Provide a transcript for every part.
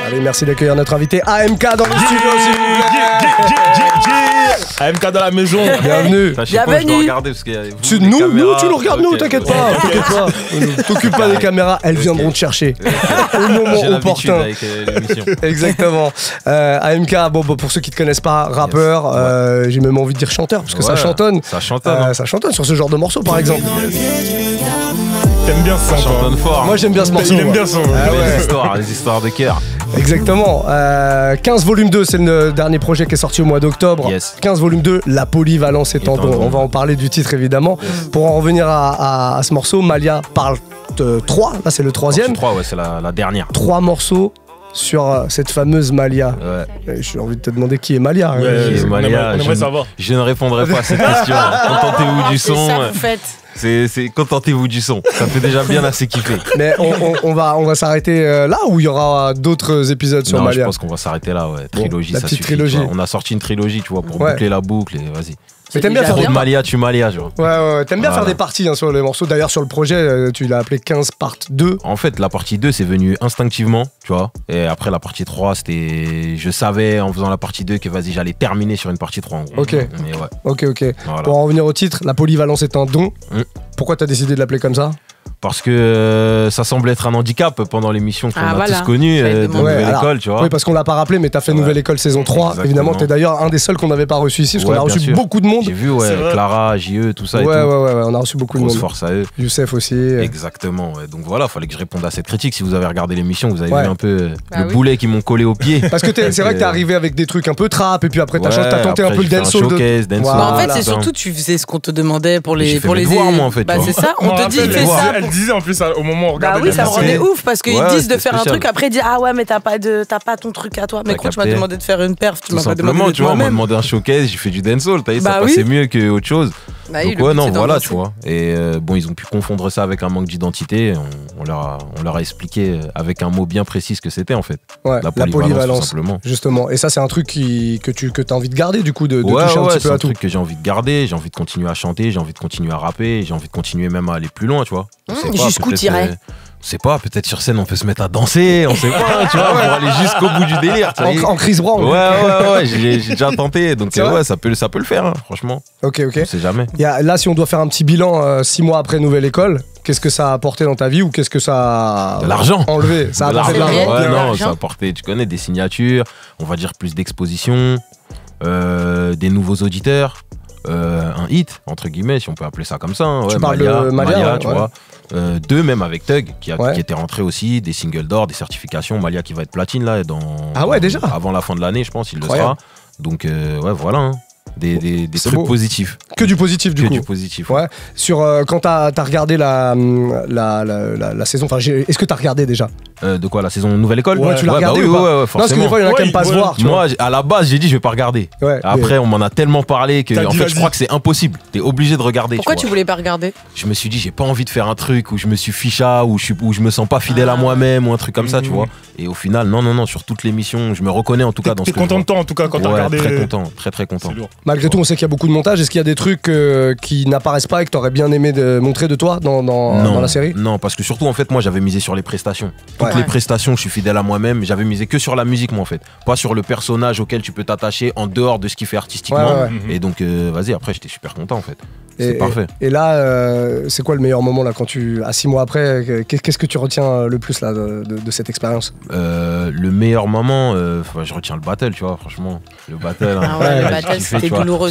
Allez, merci d'accueillir notre invité AMK dans le studio, s'il vous plaît. AMK dans la maison. Bienvenue. Bienvenue. Je dois regarder parce qu'il y a Nous, tu nous regardes, nous, t'inquiète pas. T'inquiète pas. T'occupes pas des caméras, elles viendront te chercher au moment opportun. Avec l'émission. Exactement. AMK, bon, pour ceux qui te connaissent pas, rappeur, j'ai même envie de dire chanteur, parce que ça chantonne. Ça chantonne. Ça chantonne sur ce genre de morceau, par exemple. T'aimes bien ça, chantonne fort. Moi, j'aime bien ce morceau. Il aime bien son. Les histoires de cœur. Exactement. 15 volume 2, c'est le dernier projet qui est sorti au mois d'octobre. Yes. 15 volume 2, la polyvalence est en don. On va en parler du titre évidemment. Pour en revenir à ce morceau, Malia parle 3, là c'est le troisième. 3, ouais, c'est la dernière. 3 morceaux sur cette fameuse Malia. Ouais. J'ai envie de te demander qui est Malia. Qui est Malia, on aimerait savoir. Je ne répondrai pas à cette question. Contentez-vous du son. C'est ça que vous faites. C'est contentez-vous du son. Ça fait déjà bien assez kiffer. Mais on va s'arrêter là ou il y aura d'autres épisodes sur Non, Malia? je pense qu'on va s'arrêter là, ouais. Trilogie, la ça petite suffit. trilogie. Tu vois. On a sorti une trilogie, tu vois, pour boucler la boucle et vas-y. Mais t'aimes bien faire Trop des de Malia, tu Malia, tu vois. Ouais, t'aimes bien faire des parties sur les morceaux. D'ailleurs, sur le projet, tu l'as appelé 15 part 2. En fait, la partie 2, c'est venu instinctivement, tu vois. Et après, la partie 3, c'était. Je savais en faisant la partie 2 que vas-y, j'allais terminer sur une partie 3 en gros. Ok. Mais ouais. Ok. Voilà. Pour en revenir au titre, la polyvalence est un don. Pourquoi t'as décidé de l'appeler comme ça? Parce que ça semble être un handicap pendant l'émission qu'on a tous connu de Nouvelle École, tu vois. Oui, parce qu'on l'a pas rappelé, mais t'as fait Nouvelle École saison 3. Exactement. Évidemment, t'es d'ailleurs un des seuls qu'on n'avait pas reçu ici, parce qu'on a reçu beaucoup de monde. J'ai vu, Clara, JE, tout ça et tout. Ouais, on a reçu beaucoup de monde. Grosse force à eux. Youssef aussi. Exactement, ouais. Donc voilà, fallait que je réponde à cette critique. Si vous avez regardé l'émission, vous avez vu un peu Bah le boulet qui m'ont collé au pied. Parce que c'est vrai que t'es arrivé avec des trucs un peu trap, et puis après t'as tenté un peu le dancehall. En fait, c'est surtout tu faisais ce qu'on te demandait pour les devoirs, moi, en fait. Bah c'est ça, on te dit fais ça. Elle disait en plus au moment où on regardait. Bah oui, ça me rendait ouf parce qu'ils disent de faire un truc, après ils disent ah ouais mais t'as pas ton truc à toi. Mais quand tu m'as demandé de faire une perf, tu m'as pas demandé de tu vois, on m'a moi-même. demandé un showcase, j'ai fait du dancehall, t'as vu, ça Bah passait mieux que autre chose. Bah donc ouais, non, voilà, tu vois. Et bon, ils ont pu confondre ça avec un manque d'identité. On leur a expliqué avec un mot bien précis ce que c'était en fait. Ouais, la polyvalence, tout simplement. Justement. Et ça, c'est un truc que t'as envie de garder du coup, de toucher un petit peu à tout. C'est un truc que j'ai envie de garder. J'ai envie de continuer à chanter, j'ai envie de continuer à rapper, j'ai envie de continuer même à aller plus loin, tu vois. Jusqu'où t'irais? Je sais pas, peut-être sur scène on peut se mettre à danser, on sait pas, tu vois, pour aller jusqu'au bout du délire. En Chris Brown. Ouais, j'ai déjà tenté, donc ouais, ça peut le faire, hein, franchement. Ok. On sait jamais. Là, si on doit faire un petit bilan 6 mois après Nouvelle École, qu'est-ce que ça a apporté dans ta vie ou qu'est-ce que ça a de l'argent enlevé? Ça a apporté de l'argent. Ouais, non, ça a apporté, tu connais, des signatures, on va dire plus d'exposition, des nouveaux auditeurs. Un hit, entre guillemets, si on peut appeler ça comme ça. Hein. Ouais, tu parles de Malia, tu vois. 2 même avec Thug, qui était rentré aussi, des singles d'or, des certifications. Malia qui va être platine là, déjà avant la fin de l'année, je pense, il le sera. Donc, ouais, voilà. Hein. Des trucs positifs. Que du positif, du coup. Que du positif. Ouais. Sur, quand t'as regardé la saison, enfin, est-ce que t'as regardé déjà? De quoi, la saison Nouvelle École? Ouais, tu l'as regardé ou pas? Ouais, forcément. Non, parce que des fois, il y en a qui aiment pas se voir. Moi, à la base, j'ai dit, je vais pas regarder. Ouais, après, on m'en a tellement parlé que, en fait, je crois que c'est impossible. T'es obligé de regarder. Pourquoi tu voulais pas regarder? Je me suis dit, j'ai pas envie de faire un truc où je me suis ficha, où je me sens pas fidèle à moi-même, ou un truc comme ça, tu vois. Et au final, non, sur toute l'émission, je me reconnais en tout cas dans ce que. T'es content de toi, en tout cas, quand t'as regardé. Très content, très content. Malgré tout, on sait qu'il y a beaucoup de montage. Est-ce qu'il y a des trucs qui n'apparaissent pas et que t'aurais bien aimé montrer de toi dans la série? Non, parce que surtout, en fait, moi, j'avais misé sur les prestations. Toutes les prestations, je suis fidèle à moi-même. J'avais misé que sur la musique, moi, en fait. Pas sur le personnage auquel tu peux t'attacher en dehors de ce qu'il fait artistiquement. Et donc, vas-y, après, j'étais super content, en fait. C'est parfait. Et là, c'est quoi le meilleur moment, là, à 6 mois après, qu'est-ce que tu retiens le plus, là, de cette expérience? Le meilleur moment, je retiens le battle, tu vois, franchement. Le battle. Le battle, c'était douloureux.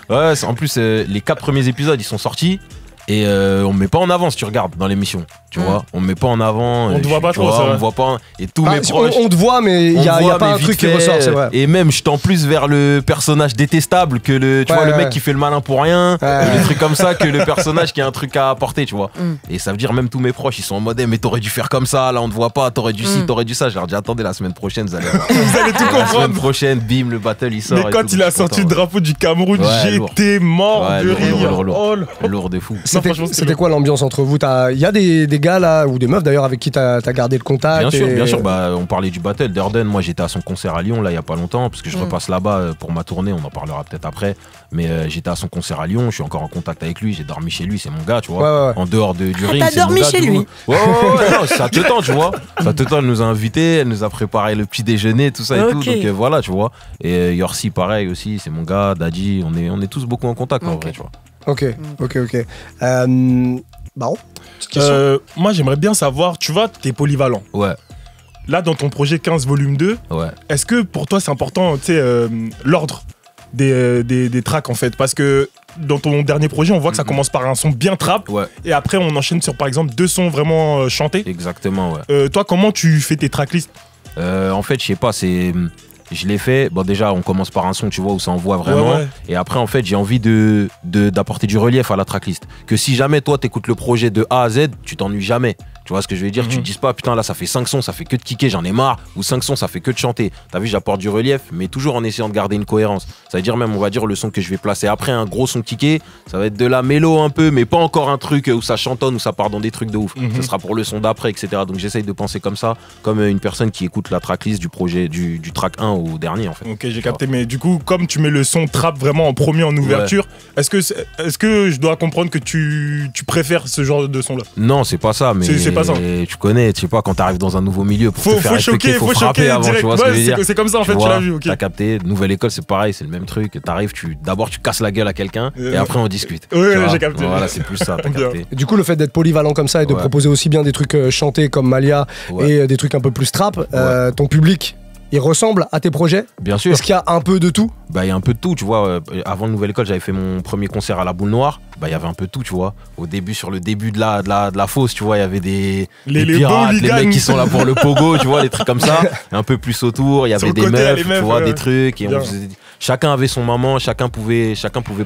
Ouais, en plus, les 4 premiers épisodes, ils sont sortis. Et on me met pas en avant si tu regardes dans l'émission, tu vois. On me met pas en avant. On te voit pas trop, ça. On me voit pas. Et tous mes proches. On te voit, mais il y a pas un truc qui ressort, c'est vrai. Et même, je tends plus vers le personnage détestable que le mec qui fait le malin pour rien, des trucs comme ça, que le personnage qui a un truc à apporter, tu vois. Et ça veut dire, même tous mes proches, ils sont en mode, mais t'aurais dû faire comme ça, là, on te voit pas, t'aurais dû ci, t'aurais dû ça. Je leur dis, attendez, la semaine prochaine, vous allez tout comprendre. La semaine prochaine, bim, le battle, il sort. Mais quand il a sorti le drapeau du Cameroun, j'étais mort de rire. Lourd de fou. C'était quoi l'ambiance entre vous? Il y a des gars là, ou des meufs d'ailleurs, avec qui t'as gardé le contact? Bien sûr. Bah, on parlait du battle d'Erden. Moi, j'étais à son concert à Lyon, là, il y a pas longtemps, parce que je repasse là-bas pour ma tournée. On en parlera peut-être après. Mais j'étais à son concert à Lyon. Je suis encore en contact avec lui. J'ai dormi chez lui. C'est mon gars, tu vois. En dehors du ring. T'as dormi chez lui? Ouais, non, ça te tend, tu vois. Ça te tend. Elle nous a invités. Elle nous a préparé le petit déjeuner, tout ça et tout. Donc voilà, tu vois. Et Yorsi, pareil aussi. C'est mon gars. Daddy. On est tous beaucoup en contact, en vrai, tu vois. Ok. Baron, moi, j'aimerais bien savoir, tu vois, t'es polyvalent. Ouais. Là, dans ton projet 15 volume 2, est-ce que pour toi, c'est important, tu sais, l'ordre des tracks, en fait? Parce que dans ton dernier projet, on voit que ça commence par un son bien trap, et après, on enchaîne sur, par exemple, 2 sons vraiment chantés. Exactement, ouais. Toi, comment tu fais tes tracklists? En fait, je sais pas, je l'ai fait. Bon, déjà, on commence par un son, tu vois, où ça envoie vraiment. Et après, en fait, j'ai envie d'apporter du relief à la tracklist. Que si jamais, toi, t'écoutes le projet de A à Z, tu t'ennuies jamais. Tu vois ce que je veux dire? Tu te dis pas, putain, là, ça fait 5 sons, ça fait que de kicker, j'en ai marre. Ou 5 sons, ça fait que de chanter. T'as vu, j'apporte du relief, mais toujours en essayant de garder une cohérence. Ça veut dire même, on va dire, le son que je vais placer après, un gros son kické, ça va être de la mélo un peu, mais pas encore un truc où ça chantonne, où ça part dans des trucs de ouf. Ce sera pour le son d'après, etc. Donc j'essaye de penser comme ça, comme une personne qui écoute la tracklist du projet, du track 1 au dernier, en fait. Ok, j'ai capté, mais du coup, comme tu mets le son trap vraiment en premier en ouverture, est-ce que je dois comprendre que tu préfères ce genre de son-là? Non, c'est pas ça, mais c'est pas ça. Tu connais, tu sais pas, quand t'arrives dans un nouveau milieu, pour te faire respecter, faut frapper choquer avant, direct. tu vois ce que je veux dire. C'est comme ça, en fait, tu l'as vu, ok. T'as capté, nouvelle école, c'est pareil, c'est le même truc. T'arrives, d'abord tu casses la gueule à quelqu'un, et après on discute. Oui, j'ai capté. Voilà, c'est plus ça, t'as capté. Du coup, le fait d'être polyvalent comme ça et de proposer aussi bien des trucs chantés comme Malia et des trucs un peu plus trap, ton public, il ressemble à tes projets? Bien sûr. Est-ce qu'il y a un peu de tout? Bah, il y a un peu de tout, tu vois. Avant le Nouvelle École, j'avais fait mon premier concert à la Boule Noire. Bah, il y avait un peu de tout, tu vois. Au début, sur le début de la fosse, tu vois, il y avait des pirates, les mecs qui sont là pour le pogo, tu vois, des trucs comme ça. Et un peu plus autour, il y avait des meufs, tu vois, des trucs. Et chacun avait son moment, chacun pouvait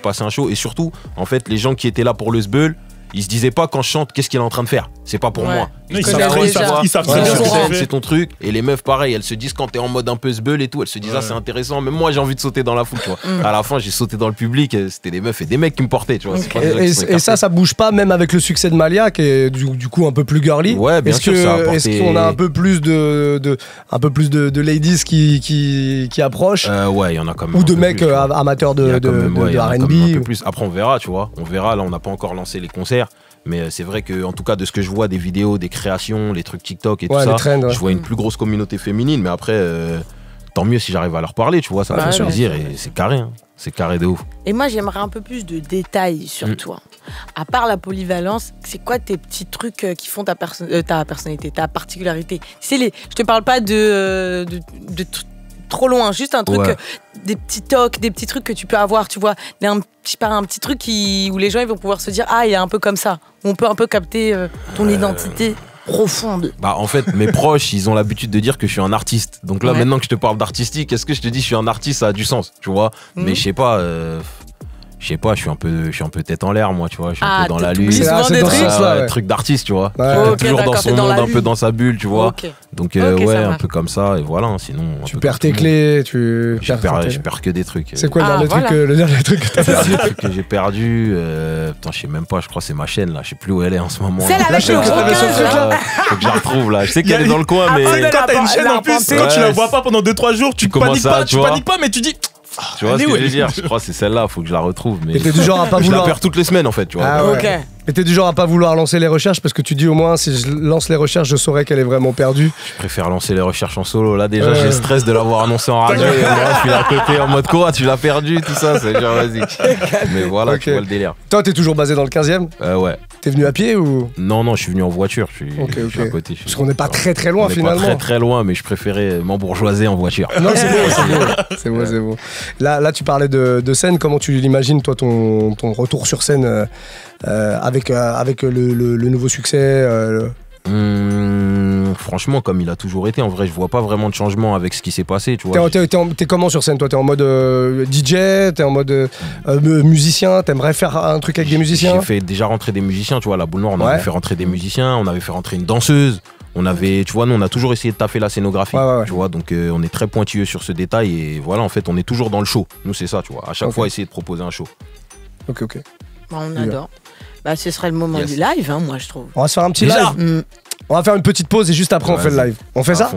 passer un show. Et surtout, en fait, les gens qui étaient là pour le sbeul, ils se disaient pas quand je chante qu'est-ce qu'il est en train de faire. C'est pas pour moi. Ils savent très bien c'est ton truc. Et les meufs pareil, elles se disent quand t'es en mode un peu sbeul et tout, elles se disent ah c'est intéressant. Même moi j'ai envie de sauter dans la foule, tu vois. À la fin j'ai sauté dans le public, c'était des meufs et des mecs qui me portaient, tu vois. Et ça bouge pas même avec le succès de Malia qui est du coup un peu plus girly. Ouais, bien sûr. Est-ce qu'on a un peu plus de ladies qui approchent? Ouais, il y en a quand même. Ou de mecs amateurs de R&B. Après on verra, tu vois. On verra. Là on n'a pas encore lancé les concerts. Mais c'est vrai que, en tout cas, de ce que je vois, des vidéos, des créations, les trucs TikTok et tout ça, je vois une plus grosse communauté féminine. Mais après, tant mieux si j'arrive à leur parler, tu vois, ça me fait plaisir et c'est carré. Hein. C'est carré de ouf. Et moi, j'aimerais un peu plus de détails sur toi. À part la polyvalence, c'est quoi tes petits trucs qui font ta personnalité, ta particularité? Je te parle pas de trop loin, juste un truc, des petits tocs, des petits trucs que tu peux avoir, tu vois, un petit truc où les gens ils vont pouvoir se dire ah il est un peu comme ça, on peut un peu capter ton identité profonde. Bah en fait mes proches ils ont l'habitude de dire que je suis un artiste, donc là maintenant que je te parle d'artistique, est-ce que je te dis je suis un artiste, ça a du sens, tu vois, mais je sais pas, je suis un peu tête en l'air, moi, tu vois. Je suis un peu dans la lune. C'est truc d'artiste, tu vois. Toujours dans son monde, un peu dans sa bulle, tu vois. Donc, un peu comme ça. Et voilà, sinon. Tu perds tes clés, Je perds que des trucs. C'est quoi le dernier truc que t'as perdu? Le truc que j'ai perdu. Putain, je sais même pas, je crois que c'est ma chaîne, là. Je sais plus où elle est en ce moment. C'est la chaîne que t'avais sur le truc, là. Faut que je la retrouve, là. Je sais qu'elle est dans le coin, mais. Quand t'as une chaîne en plus, quand tu la vois pas pendant 2-3 jours, tu paniques pas, mais tu dis. Tu vois ce que je veux dire? Je crois que c'est celle-là, faut que je la retrouve. Mais t'es du genre à pas je vouloir. la perds toutes les semaines en fait, tu vois. Ah ouais. Et t'es du genre à pas vouloir lancer les recherches parce que tu dis au moins si je lance les recherches, je saurais qu'elle est vraiment perdue. Je préfère lancer les recherches en solo. Là déjà, j'ai le stress de l'avoir annoncé en radio. Et moi, je suis à côté en mode quoi? Tu l'as perdu, tout ça. C'est genre vas-y. Mais voilà, tu vois le délire. Toi, t'es toujours basé dans le 15e? Ouais. T'es venu à pied ou? Non, je suis venu en voiture. Je suis à côté. Parce qu'on n'est pas très loin finalement. Pas très loin, mais je préférais m'embourgeoiser en voiture. Non, c'est beau. Là, tu parlais de scène. Comment tu l'imagines, toi, ton retour sur scène avec le nouveau succès Franchement, comme il a toujours été, en vrai, je vois pas vraiment de changement avec ce qui s'est passé. Tu vois. T'es comment sur scène, toi? T'es en mode DJ? T'es en mode musicien? T'aimerais faire un truc avec des musiciens? J'ai fait déjà rentrer des musiciens, tu vois. À la Boule Noire, on avait fait rentrer des musiciens, on avait fait rentrer une danseuse. Tu vois, nous on a toujours essayé de taffer la scénographie, tu vois, donc on est très pointilleux sur ce détail et voilà, en fait, on est toujours dans le show. Nous, c'est ça, tu vois, à chaque fois essayer de proposer un show. Ok. On adore. Bah, ce serait le moment du live, hein, moi, je trouve. On va se faire un petit live. On va faire une petite pause et juste après, on fait le live. On fait ça?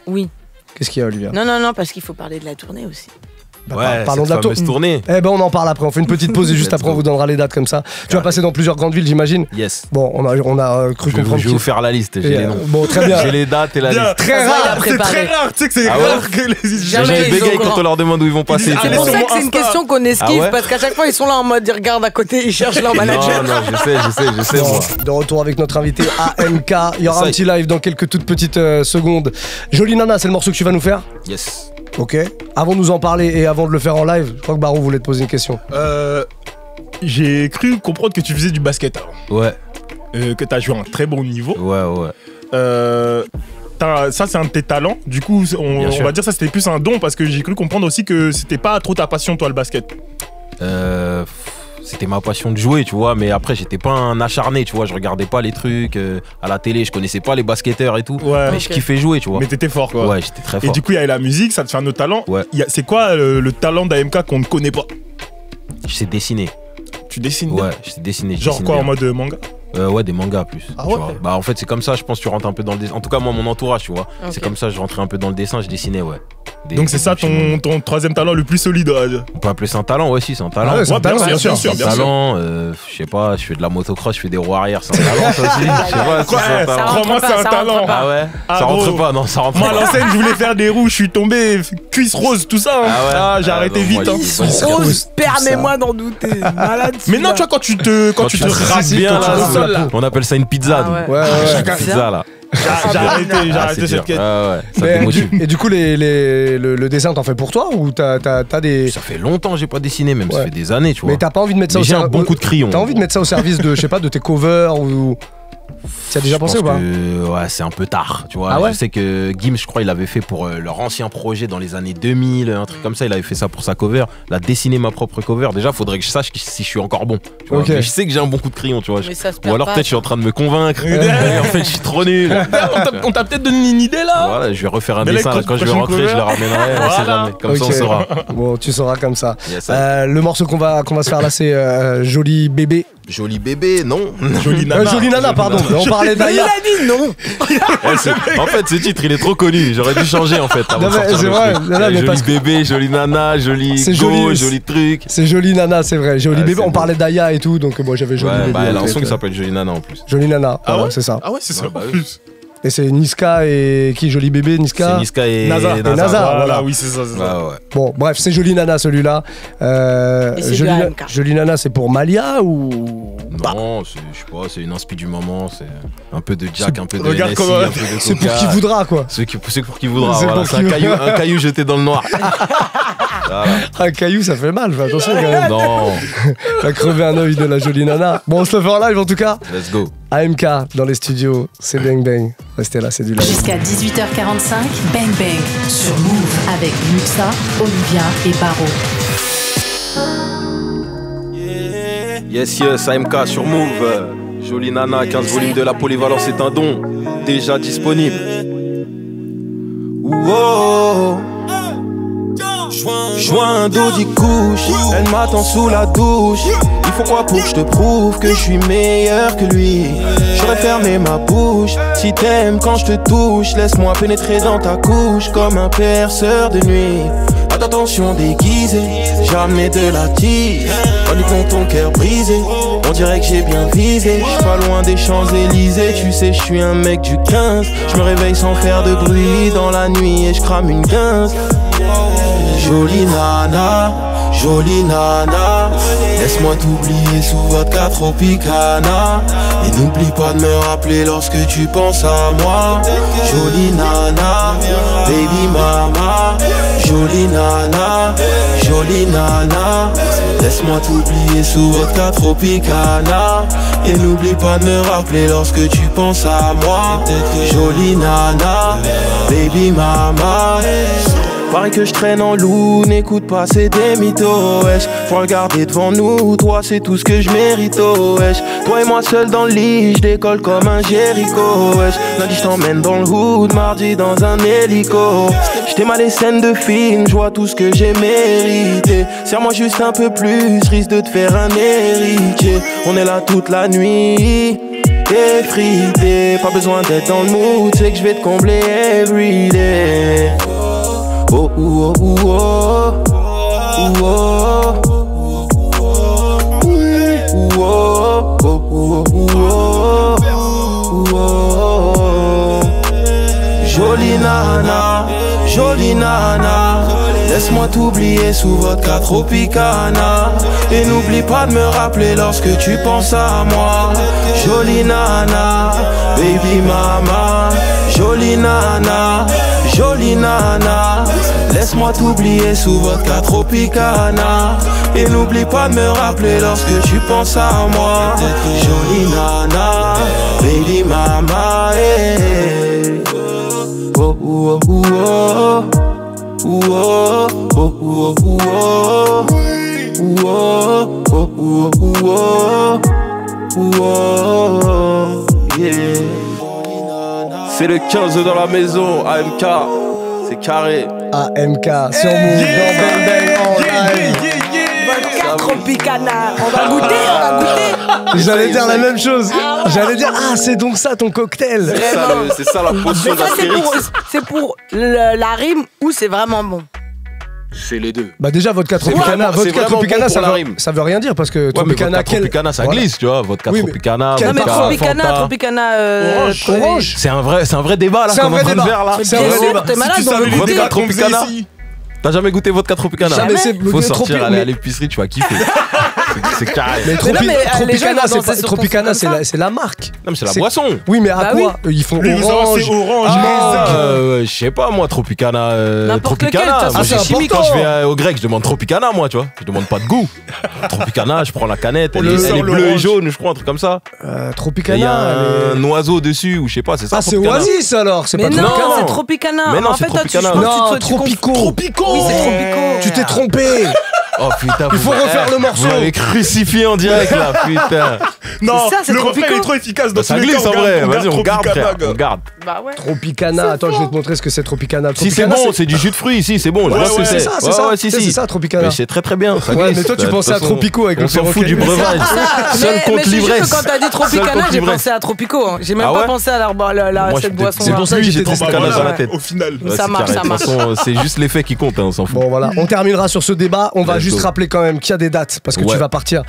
Oui. Qu'est-ce qu'il y a, Olivia? Non, parce qu'il faut parler de la tournée aussi. Parlons de la tournée. Eh ben on en parle après, on fait une petite pause et juste après on vous donnera les dates comme ça. Tu vas passer dans plusieurs grandes villes, j'imagine. Yes. Bon, on a cru comprendre. Je vais vous faire la liste, j'ai les noms. Bon, très bien. J'ai les dates et la liste. Très rare, c'est très rare, tu sais que c'est rare que les gens bégayent quand on leur demande où ils vont passer. C'est pour ça que c'est une question qu'on esquive parce qu'à chaque fois ils sont là en mode ils regardent à côté, ils cherchent leur manager. Non, je sais moi. De retour avec notre invité AMK, il y aura un petit live dans quelques toutes petites secondes. Jolie Nana, c'est le morceau que tu vas nous faire? Yes. Ok. Avant de nous en parler et avant de le faire en live, je crois que Barou voulait te poser une question. J'ai cru comprendre que tu faisais du basket avant. Ouais. Que t'as joué à un très bon niveau. Ouais. Ça, c'est un de tes talents. Du coup, on va dire ça, c'était plus un don parce que j'ai cru comprendre aussi que c'était pas trop ta passion, toi, le basket. C'était ma passion de jouer, tu vois, mais après j'étais pas un acharné, tu vois, je regardais pas les trucs à la télé, je connaissais pas les basketteurs et tout, mais je kiffais jouer, tu vois. Mais t'étais fort, quoi. Ouais, j'étais très fort. Et du coup, il y a la musique, ça te fait un autre talent. Ouais. C'est quoi le talent d'AMK qu'on ne connaît pas? Je sais dessiner. Tu dessines? Ouais, je sais dessiner. Genre quoi, en mode manga? Ouais, des mangas plus. Ah ouais? Bah en fait c'est comme ça, je pense que tu rentres un peu dans le dessin. En tout cas moi mon entourage, tu vois. Okay. C'est comme ça, je rentrais un peu dans le dessin, je dessinais, ouais. Donc c'est ça ton troisième talent le plus solide, on peut appeler ça un talent, ouais, si c'est un talent. Ah ouais, c'est un talent, bien sûr. C'est un talent, je sais pas, je fais de la motocross, je fais des roues arrière, c'est un talent ça aussi. Je sais pas si c'est un talent. Crois-moi, c'est un talent. Ah ouais? Ça rentre pas, non, ça rentre pas. Moi à l'enseigne, je voulais faire des roues, je suis tombé, cuisse rose, tout ça. Ah ouais? J'ai arrêté vite. Cuisse rose, permets-moi d'en douter. Malade. Mais non, tu vois, quand tu te rases bien là, on appelle ça une pizza. Ouais, pizza là. J'ai arrêté cette quête. Ouais, et du coup, le dessin, t'en fais pour toi ou t'as des. Ça fait longtemps que j'ai pas dessiné, même ça fait des années, tu vois. Mais t'as pas envie de mettre ça au service. J'ai un bon coup de crayon. T'as envie de mettre ça au service de, je sais pas, de tes covers ou. Tu as déjà pensé ou pas? Ouais, c'est un peu tard, tu vois. Je sais que Gims, je crois, il avait fait pour leur ancien projet dans les années 2000, un truc comme ça. Il avait fait ça pour sa cover. Il a dessiné ma propre cover. Déjà, faudrait que je sache si je suis encore bon. Tu vois. Mais je sais que j'ai un bon coup de crayon, tu vois. Ou alors peut-être je suis en train de me convaincre. En fait, je suis trop nul. On t'a peut-être donné une idée là. Voilà, je vais refaire un dessin. Quand je vais rentrer, je le ramènerai. On sait jamais. Comme ça, on saura. Bon, tu sauras comme ça. Le morceau qu'on va se faire là, c'est Joli Bébé. Joli bébé, non. Jolie Nana. Jolie Nana, pardon. On parlait d'Aya. Il a dit non. En fait, ce titre, il est trop connu. J'aurais dû changer, en fait. C'est vrai. Joli bébé, jolie nana, joli go, joli truc. C'est Jolie Nana, c'est vrai. Joli bébé. On parlait d'Aya et tout, donc moi j'avais Joli bébé. Bah, elle a un son qui s'appelle Jolie Nana en plus. Jolie Nana, c'est ça. Ah ouais, c'est ça en plus. Et c'est Niska et qui? Joli bébé, Niska? C'est Niska et Naza. Voilà, oui, c'est ça. Ouais. Bon, bref, c'est Jolie Nana celui-là. Jolie Nana, c'est pour Malia ou. Non, je sais pas, c'est une inspi du moment. C'est un peu de Jack, un peu de Regarde NSI, un peu de c'est pour qui voudra, quoi. C'est pour qui voudra. Voilà, c'est un caillou jeté dans le noir. Voilà. Un caillou, ça fait mal, fais attention quand même. Non. T'as crevé un œil de la Jolie Nana. Bon, on se le fait en live en tout cas. Let's go. AMK dans les studios, c'est Bang Bang. Restez là, c'est du live. Jusqu'à 18h45, Bang Bang sur Move avec Muxa, Olivia et Baro. Yes, AMK sur Move. Jolie Nana, 15 volumes de la polyvalence, c'est un don. Déjà disponible. Wow. Joint d'audi couche, elle m'attend sous la douche. Il faut quoi pour que je te prouve que je suis meilleur que lui? J'aurais fermé ma bouche. Si t'aimes quand je te touche, laisse-moi pénétrer dans ta couche comme un perceur de nuit. Pas d'attention déguisée, jamais de la tige. Pas ton cœur brisé, on dirait que j'ai bien visé. J'suis pas loin des Champs-Élysées, tu sais je suis un mec du 15. Je me réveille sans faire de bruit dans la nuit et je crame une 15. Jolie nana, laisse-moi t'oublier sous vodka Tropicana. Et n'oublie pas de me rappeler lorsque tu penses à moi. Jolie nana, baby mama. Jolie nana, laisse-moi t'oublier sous vodka Tropicana. Et n'oublie pas de me rappeler lorsque tu penses à moi. Jolie nana, baby mama. Pareil que je traîne en loup, n'écoute pas, c'est des mythos, wesh. Faut regarder devant nous, toi c'est tout ce que je mérite, wesh. Toi et moi seul dans le lit, je décolle comme un Jericho, wesh. Lundi je t'emmène dans le hood, mardi dans un hélico. J't'ai mal les scènes de film, je vois tout ce que j'ai mérité. Serre-moi juste un peu plus, risque de te faire un héritier. On est là toute la nuit, effrité. Pas besoin d'être dans le mood, c'est que je vais te combler everyday. Oh oh oh oh oh oh oh oh oh. Jolie nana, jolie nana, laisse-moi t'oublier sous vodka Tropicana. Et n'oublie pas de me rappeler lorsque tu penses à moi. Jolie nana, baby mama, jolie nana, jolie nana, laisse-moi t'oublier sous vodka Tropicana. Et n'oublie pas de me rappeler lorsque tu penses à moi. Jolie nana, baby mama, hey. Oh oh oh oh oh oh oh oh oh oh oh yeah. C'est le 15 dans la maison, AMK, c'est carré. AMK sur Move, dans Bang Bang en live. Vodka Tropicana. On va goûter. J'allais dire la même chose. J'allais dire, ah, c'est donc ça ton cocktail. C'est ça la potion d'Astérix. C'est pour la rime ou c'est vraiment bon? C'est les deux. Bah déjà vodka Tropicana, vodka Tropicana ça veut rien dire parce que Tropicana, Tropicana ça glisse, tu vois, vodka Tropicana. Non mais Tropicana orange. C'est un vrai débat là qu'on est en train de faire là. C'est un vrai débat. T'es malade, on veut goûter. Vodka Tropicana. T'as jamais goûté vodka Tropicana? Jamais. Faut sortir, aller à l'épicerie, tu vas kiffer. C'est carré. Mais Tropicana, c'est la marque. Non mais c'est la boisson. Oui mais à quoi ils font orange. C'est orange. Je sais pas moi, Tropicana. N'importe lequel, c'est chimique. Quand je vais au grec, je demande Tropicana moi, tu vois. Je demande pas de goût. Tropicana, je prends la canette, elle est bleue et jaune, je crois, un truc comme ça. Tropicana. Il y a un oiseau dessus ou je sais pas, c'est ça. Ah c'est Oasis alors, c'est pas Tropicana. Tropicana. Non, c'est Tropicana. Mais non, c'est Tropicana. Non, Tropico. Oui, c'est Tropico. Tu t'es trompé. Oh putain, il faut refaire le morceau. Vous m'avez crucifié en direct là, putain. Non, c'est le refrain est trop efficace. Ça glisse en vrai, vas-y, on garde, frère. On garde. Bah ouais. Tropicana, attends, je vais te montrer ce que c'est Tropicana. Si c'est bon, c'est du jus de fruits ici, c'est bon. C'est ça, c'est ça, Tropicana. Mais c'est très bien. Ouais, mais toi tu pensais à Tropico avec le perroquet. On s'en fout du breuvage. Seul compte l'ivresse. Quand t'as dit Tropicana, j'ai pensé à Tropico. J'ai même pas pensé à cette boisson. C'est pour ça que j'ai Tropicana dans la tête. Au final. Ça marche, ça marche. C'est juste l'effet qui compte, on s'en fout. Bon voilà, on terminera sur ce débat. On va juste rappeler quand même qu'il y a des dates parce que tu vas partir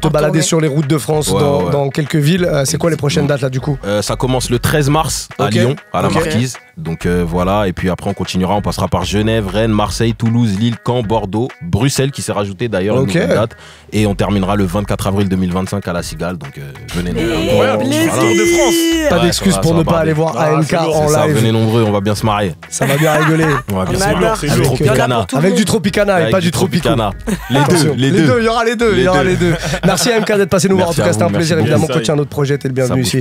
te balader sur les routes de France dans quelques villes. C'est quoi les prochaines dates là du coup? Ça commence le 13 mars à Lyon, à la Marquise. Donc voilà, et puis après on continuera, on passera par Genève, Rennes, Marseille, Toulouse, Lille, Caen, Bordeaux, Bruxelles qui s'est rajouté d'ailleurs une nouvelle date. Et on terminera le 24 avril 2025 à la Cigale. Donc venez nombreux. De France. Pas d'excuses pour ne pas aller voir AMK en live. Venez nombreux, on va bien se marrer. Ça va bien rigoler. On va bien se marrer. Avec du Tropicana et pas du Tropicana. Les deux, il y aura les deux. Merci AMK d'être passé nous voir. En tout cas, c'était un plaisir. Évidemment, quand il y a un autre projet, t'es le bienvenu ici.